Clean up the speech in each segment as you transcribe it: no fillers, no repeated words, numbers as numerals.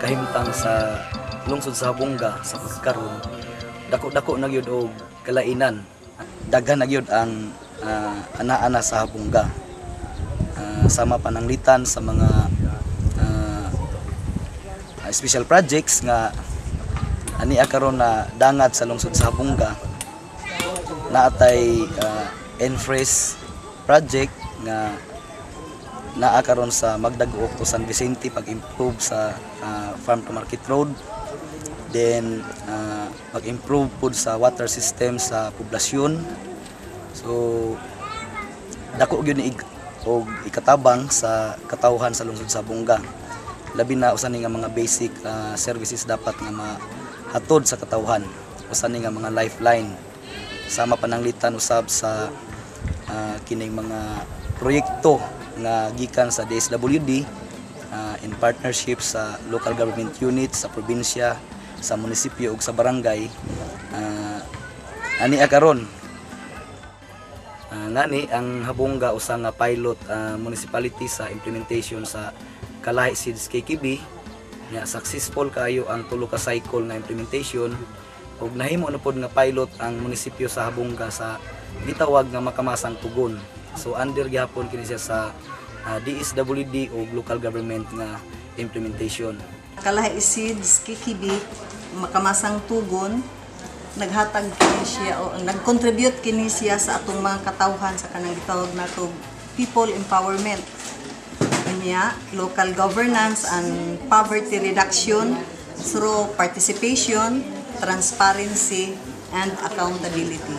Kahimtang sa lungsod sa Habonga sa pagkaron dako-dako na gyud og kalainan, daghan na gyud ang ana-ana sa Habonga, sama pananglitan sa mga special projects nga ania karon na dangat sa lungsod sa Habonga. Naatay Enfresh project nga naa karon sa Magdaguok to San Vicente pag-improve sa farm to market road, then pag-improve pud sa water system sa poblasyon. So dako gyud ni og ikatabang sa katawhan sa lungsod sa Habonga, labi na usan nga mga basic services dapat nga mahatod sa katawhan, usan nga mga lifeline, sama pananglitan usab sa kining mga proyekto nga gikan sa DSWD in partnership sa local government units sa probinsya, sa munisipyo ug sa barangay. Ani karon ngani ang Habonga usa nga pilot municipality sa implementation sa Kalahi Seeds KKB. Nya successful kayo ang tulo ka cycle na implementation ug nahimo na pod nga pilot ang munisipyo sa Habonga sa gitawag nga Makamasang Tugon. So under gyapon kini siya sa DSWD o local government nga implementation. Kalahi Seeds KKB Makamasang Tugon naghatag kini siya o nag-contribute kini siya sa atong mga katawhan sa kanang gitawag nato people empowerment. Kanya local governance and poverty reduction through participation, transparency and accountability.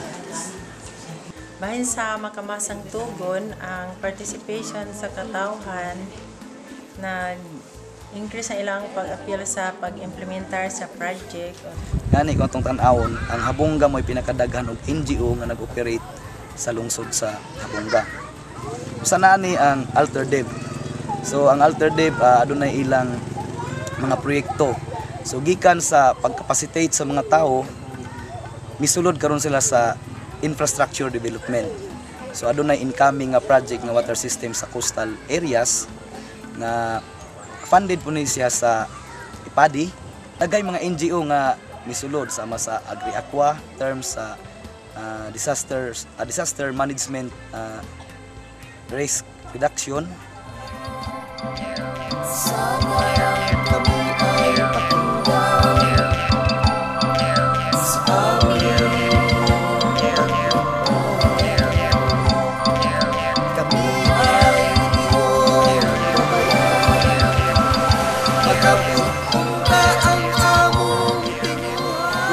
Bahin sa Makamasang Tugon, ang participation sa katawhan na increase ang ilang pag-appeal sa pag-implementar sa project. Ngani kung itong tanawon, ang Habonga mo'y pinakadaghan og NGO nga nag-operate sa lungsod sa Habonga. Sana ni ang AlterDev. So ang AlterDev adunay ilang mga proyekto. So gikan sa pagcapacitate sa mga tao, misulod karon sila sa infrastructure development. So adunay incoming nga project nga water system sa coastal areas na funded po ni siya sa IPADI. Dagay mga NGO nga misulod sama sa Agri-Aqua terms sa disaster management risk reduction.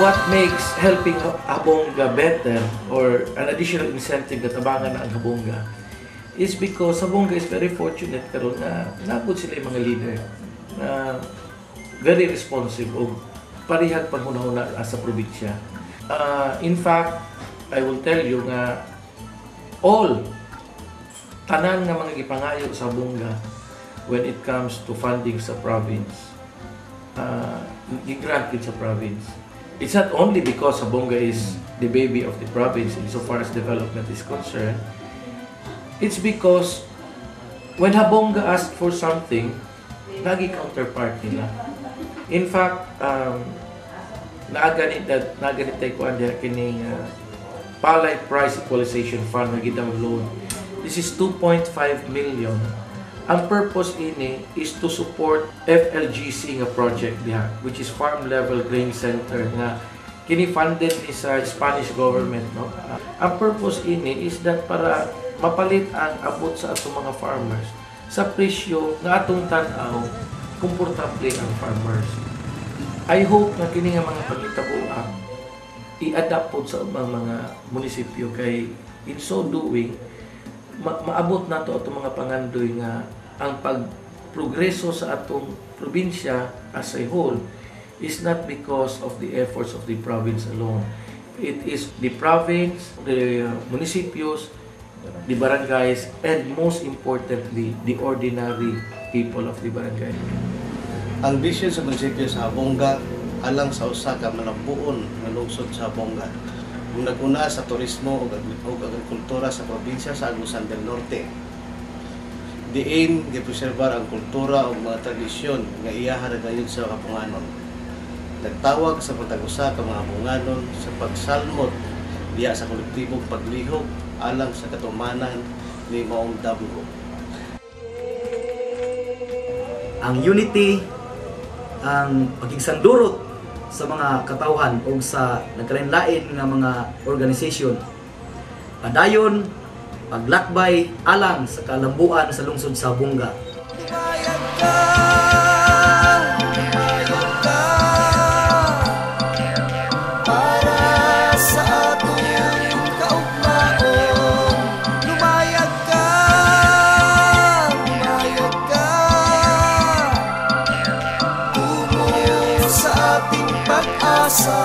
What makes helping Habonga better or an additional incentive that abangan ang Habonga is because Habonga is very fortunate karon na napod sila yung mga leader na very responsive o parihag panghunahuna sa probinsya. In fact, I will tell you nga all tanan nga mga gipangayo sa Habonga when it comes to funding sa province, gi-grant sa province. It's not only because Habonga is the baby of the province insofar as development is concerned. It's because when Habonga asked for something, nagi counterpart nila. In fact, naaganit tayo kuan diha kining Palay Price Equalization Fund nga gitawag loan. This is 2.5 million. Ang purpose ini is to support FLGC nga project diha, which is Farm Level Grain Center nga kini-funded ni sa Spanish government, no? Ang purpose ini is that para mapalit ang abot sa atong mga farmers sa presyo nga atong tan-aw komportable ang farmers. I hope na kini nga mga pangitabuan i-adapt po sa mga munisipyo kay in so doing maabot nato atong mga pangandoy nga ang pagprogreso sa atong probinsya as a whole is not because of the efforts of the province alone. It is the province, the municipios, the barangays, and most importantly, the ordinary people of the barangay. Ang bisyon sa munisipyo sa Habonga alang sa usa ka malabuon nga lungsod sa Habonga. Kung nag-una sa turismo o agrikultura sa probinsya sa Agusan del Norte. The aim gipreserbar ang kultura o mga tradisyon nga iyaha gayon sa Kapunganon. Nagtawag sa pagtagusa ka mga Habonganon sa pagsalmot diya sa kolektibong paglihok alang sa katumanan ni Maong Damgo. Ang unity, ang pakigsandurot sa mga katawhan o sa nagkalain-lain nga mga organisasyon, padayon paglakbay alang sa kalambuan sa lungsod sa Habonga. Para sa atong kaugmaon, lumayag ka, tungo sa ating pag-asa.